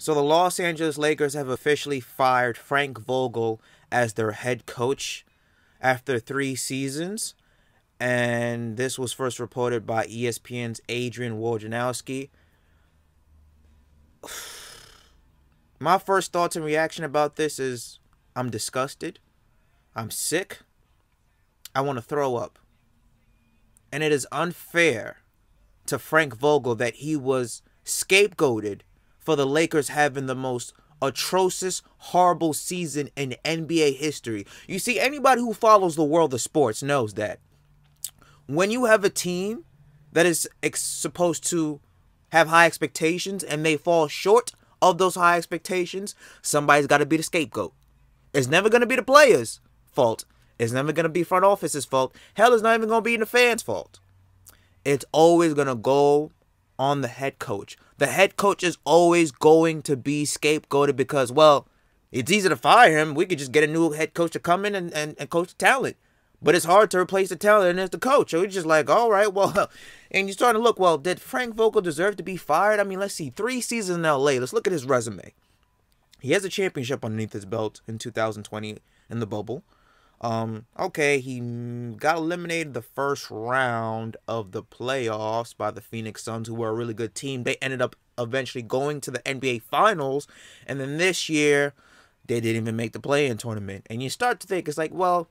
So the Los Angeles Lakers have officially fired Frank Vogel as their head coach after 3 seasons. And this was first reported by ESPN's Adrian Wojnarowski. My first thoughts and reaction about this is I'm disgusted. I'm sick. I want to throw up. And it is unfair to Frank Vogel that he was scapegoated for the Lakers having the most atrocious, horrible season in NBA history. You see, anybody who follows the world of sports knows that when you have a team that is supposed to have high expectations and they fall short of those high expectations, somebody's got to be the scapegoat. It's never going to be the players' fault. It's never going to be front office's fault. Hell, it's not even going to be the fans' fault. It's always going to go on the head coach. The head coach is always going to be scapegoated because, well, it's easy to fire him. We could just get a new head coach to come in and coach the talent. But it's hard to replace the talent and it's the coach. So it's just like, all right, well, and you're starting to look, well, did Frank Vogel deserve to be fired? I mean, let's see, 3 seasons in LA. Let's look at his resume. He has a championship underneath his belt in 2020 in the bubble. Okay, he got eliminated the first round of the playoffs by the Phoenix Suns, who were a really good team. They ended up eventually going to the NBA Finals, and then this year, they didn't even make the play-in tournament. And you start to think, it's like, well,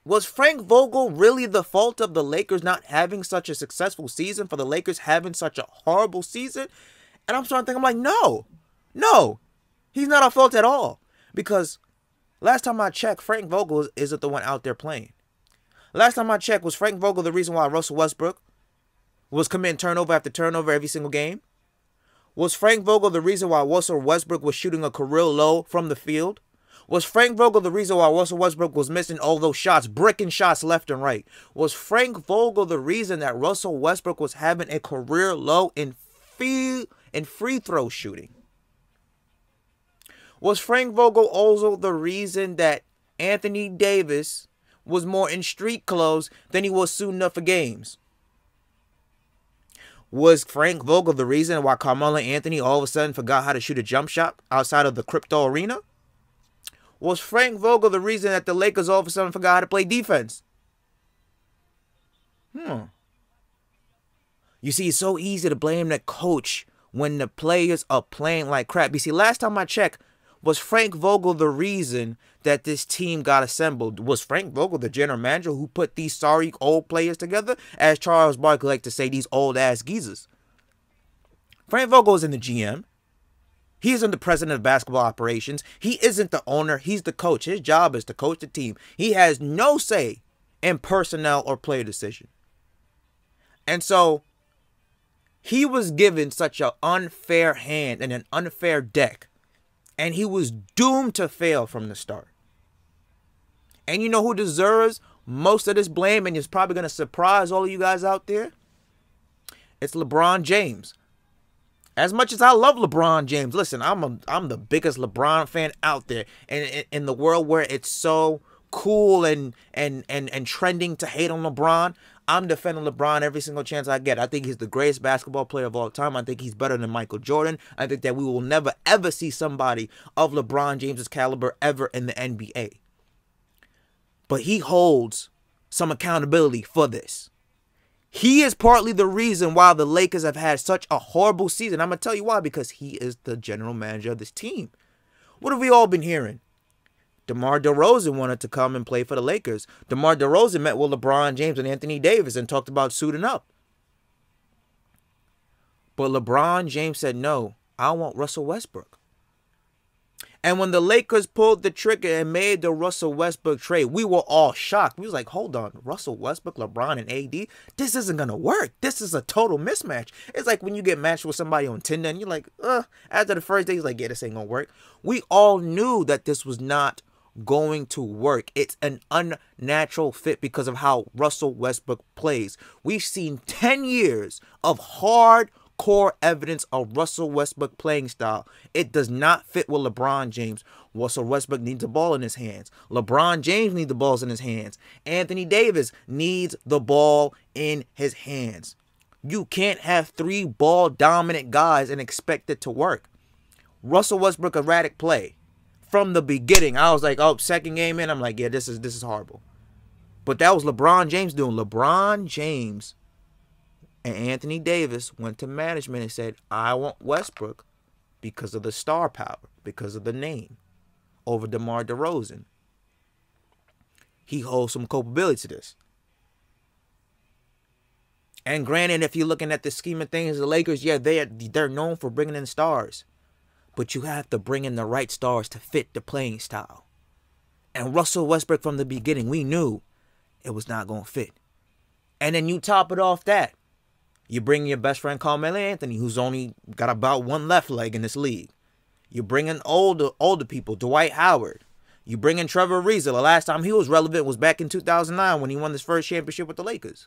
was Frank Vogel really the fault of the Lakers not having such a successful season, for the Lakers having such a horrible season? And I'm starting to think, I'm like, no, he's not our fault at all. Because last time I checked, Frank Vogel isn't the one out there playing. Last time I checked, was Frank Vogel the reason why Russell Westbrook was committing turnover after turnover every single game? Was Frank Vogel the reason why Russell Westbrook was shooting a career low from the field? Was Frank Vogel the reason why Russell Westbrook was missing all those shots, bricking shots left and right? Was Frank Vogel the reason that Russell Westbrook was having a career low in free throw shooting? Was Frank Vogel also the reason that Anthony Davis was more in street clothes than he was suiting up for games? Was Frank Vogel the reason why Carmelo Anthony all of a sudden forgot how to shoot a jump shot outside of the crypto arena? Was Frank Vogel the reason that the Lakers all of a sudden forgot how to play defense? You see, it's so easy to blame the coach when the players are playing like crap. You see, last time I checked, was Frank Vogel the reason that this team got assembled? Was Frank Vogel the general manager who put these sorry old players together? As Charles Barkley liked to say, these old-ass geezers. Frank Vogel is in the GM. He isn't the president of basketball operations. He isn't the owner. He's the coach. His job is to coach the team. He has no say in personnel or player decision. And so he was given such an unfair hand and an unfair deck. And he was doomed to fail from the start. And you know who deserves most of this blame and is probably going to surprise all of you guys out there? It's LeBron James. As much as I love LeBron James, listen, I'm the biggest LeBron fan out there. And in the world where it's so cool and trending to hate on LeBron, I'm defending LeBron every single chance I get. I think he's the greatest basketball player of all time. I think he's better than Michael Jordan. I think that we will never, ever see somebody of LeBron James's caliber ever in the NBA. But he holds some accountability for this. He is partly the reason why the Lakers have had such a horrible season. I'm going to tell you why. Because he is the general manager of this team. What have we all been hearing? DeMar DeRozan wanted to come and play for the Lakers. DeMar DeRozan met with LeBron James and Anthony Davis and talked about suiting up. But LeBron James said, no, I want Russell Westbrook. And when the Lakers pulled the trigger and made the Russell Westbrook trade, we were all shocked. We was like, hold on, Russell Westbrook, LeBron, and AD? This isn't going to work. This is a total mismatch. It's like when you get matched with somebody on Tinder and you're like, after the first day, he's like, yeah, this ain't going to work. We all knew that this was not going to work. It's an unnatural fit because of how Russell Westbrook plays. We've seen 10 years of hardcore evidence of Russell Westbrook playing style. It does not fit with LeBron James. Russell Westbrook needs the ball in his hands. LeBron James needs the balls in his hands. Anthony Davis needs the ball in his hands. You can't have 3 ball dominant guys and expect it to work. Russell Westbrook erratic play. From the beginning, I was like, oh, second game in, I'm like, yeah, this is horrible. But that was LeBron James doing. LeBron James and Anthony Davis went to management and said, I want Westbrook because of the star power, because of the name, over DeMar DeRozan. He holds some culpability to this. And granted, if you're looking at the scheme of things, the Lakers, yeah, they're known for bringing in stars. But you have to bring in the right stars to fit the playing style. And Russell Westbrook from the beginning, we knew it was not going to fit. And then you top it off that. You bring your best friend Carmelo Anthony, who's only got about one left leg in this league. You bring in older people, Dwight Howard. You bring in Trevor Ariza. The last time he was relevant was back in 2009 when he won his first championship with the Lakers.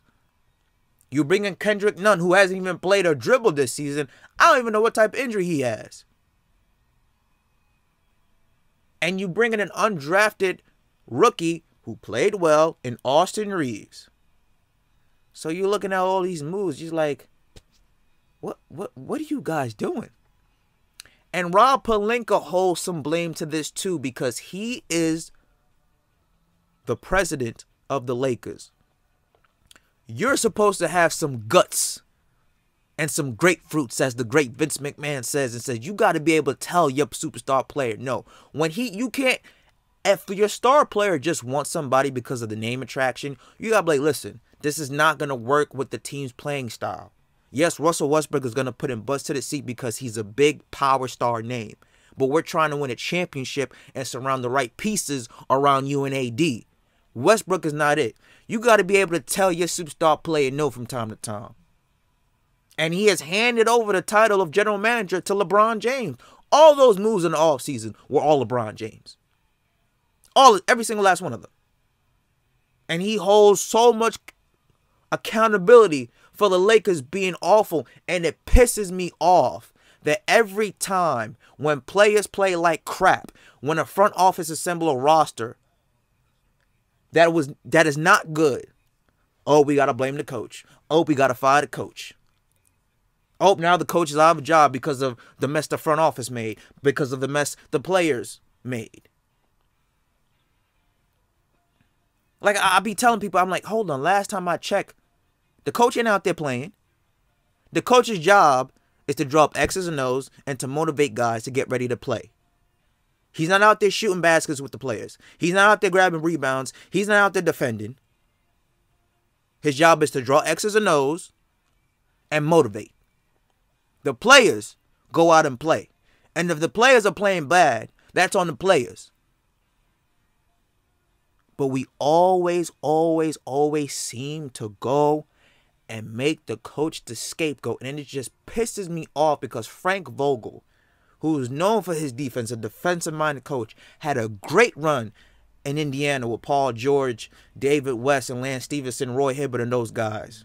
You bring in Kendrick Nunn, who hasn't even played or dribbled this season. I don't even know what type of injury he has. And you bring in an undrafted rookie who played well in Austin Reeves. So you're looking at all these moves, you're like, what are you guys doing? And Rob Pelinka holds some blame to this too, because he is the president of the Lakers. You're supposed to have some guts and some grapefruits, as the great Vince McMahon says, and says you got to be able to tell your superstar player no. When you can't, if your star player just wants somebody because of the name attraction, you got to be like, listen, this is not going to work with the team's playing style. Yes, Russell Westbrook is going to put him butts to the seat because he's a big power star name. But we're trying to win a championship and surround the right pieces around you and AD. Westbrook is not it. You got to be able to tell your superstar player no from time to time. And he has handed over the title of general manager to LeBron James. All those moves in the offseason were all LeBron James. Every single last one of them. And he holds so much accountability for the Lakers being awful. And it pisses me off that every time when players play like crap, when a front office assemble a roster that is not good, oh, we got to blame the coach. Oh, we got to fire the coach. Oh, now the coach is out of a job because of the mess the front office made, because of the mess the players made. Like, I be telling people, I'm like, hold on, last time I checked, the coach ain't out there playing. The coach's job is to draw up X's and O's and to motivate guys to get ready to play. He's not out there shooting baskets with the players. He's not out there grabbing rebounds. He's not out there defending. His job is to draw X's and O's and motivate. The players go out and play. And if the players are playing bad, that's on the players. But we always seem to go and make the coach the scapegoat. And it just pisses me off because Frank Vogel, who is known for his defense, a defensive-minded coach, had a great run in Indiana with Paul George, David West, and Lance Stevenson, Roy Hibbert, and those guys.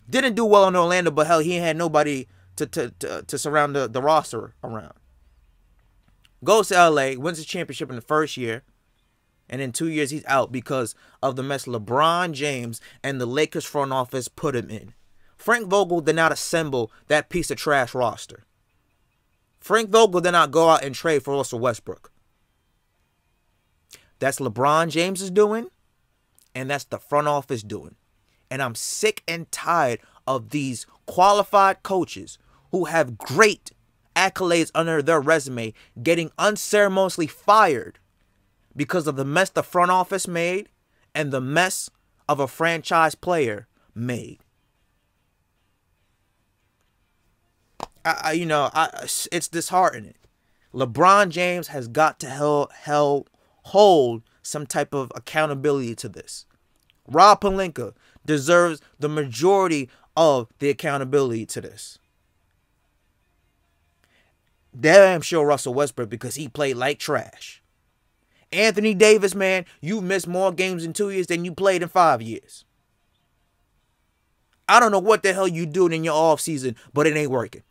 Didn't do well in Orlando, but hell, he had nobody to surround the roster around. Goes to LA, wins the championship in the first year, and in 2 years he's out because of the mess LeBron James and the Lakers front office put him in. Frank Vogel did not assemble that piece of trash roster. Frank Vogel did not go out and trade for Russell Westbrook. That's LeBron James' doing, and that's the front office doing. And I'm sick and tired of these qualified coaches who have great accolades under their resume getting unceremoniously fired because of the mess the front office made and the mess of a franchise player made. It's disheartening. LeBron James has got to hold some type of accountability to this. Rob Pelinka deserves the majority of the accountability to this. Damn sure Russell Westbrook, because he played like trash. Anthony Davis, man, you missed more games in 2 years than you played in 5 years. I don't know what the hell you doing in your offseason, but it ain't working.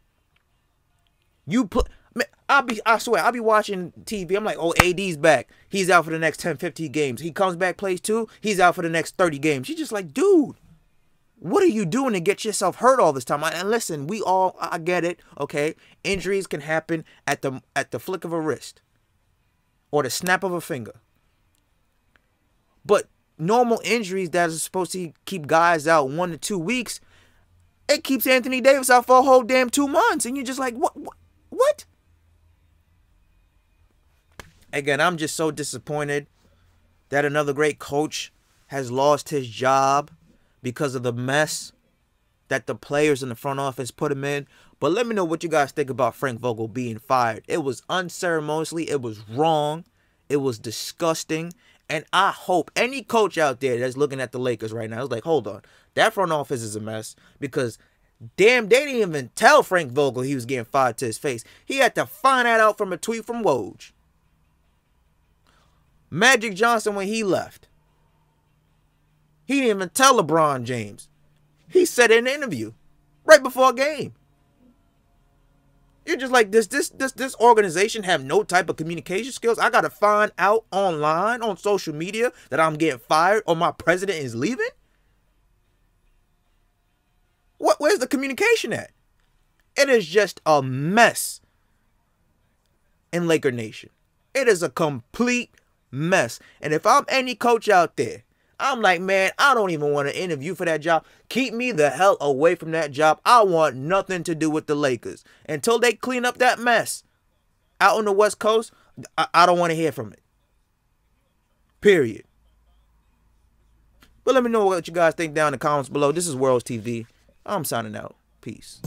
I swear, I'll be watching TV. I'm like, oh, AD's back. He's out for the next 10, 15 games. He comes back, plays 2. He's out for the next 30 games. You're just like, dude, What are you doing to get yourself hurt all this time? And listen, I get it, okay? Injuries can happen at the flick of a wrist or the snap of a finger. But normal injuries that are supposed to keep guys out 1 to 2 weeks, it keeps Anthony Davis out for a whole damn 2 months. And you're just like, what? Again, I'm just so disappointed that another great coach has lost his job because of the mess that the players in the front office put him in. But let me know what you guys think about Frank Vogel being fired. It was unceremoniously. It was wrong. It was disgusting. And I hope any coach out there that's looking at the Lakers right now is like, hold on, that front office is a mess, because damn, they didn't even tell Frank Vogel he was getting fired to his face. He had to find that out from a tweet from Woj. Magic Johnson, when he left, he didn't even tell LeBron James. He said in an interview right before a game. You're just like, this organization have no type of communication skills? I got to find out online on social media that I'm getting fired or my president is leaving? Where's the communication at? It is just a mess in Laker Nation. It is a complete mess. And if I'm any coach out there, I'm like, man, I don't even want to interview for that job. Keep me the hell away from that job. I want nothing to do with the Lakers. Until they clean up that mess out on the West Coast, I don't want to hear from it. Period. But let me know what you guys think down in the comments below. This is Worlds TV. I'm signing out. Peace.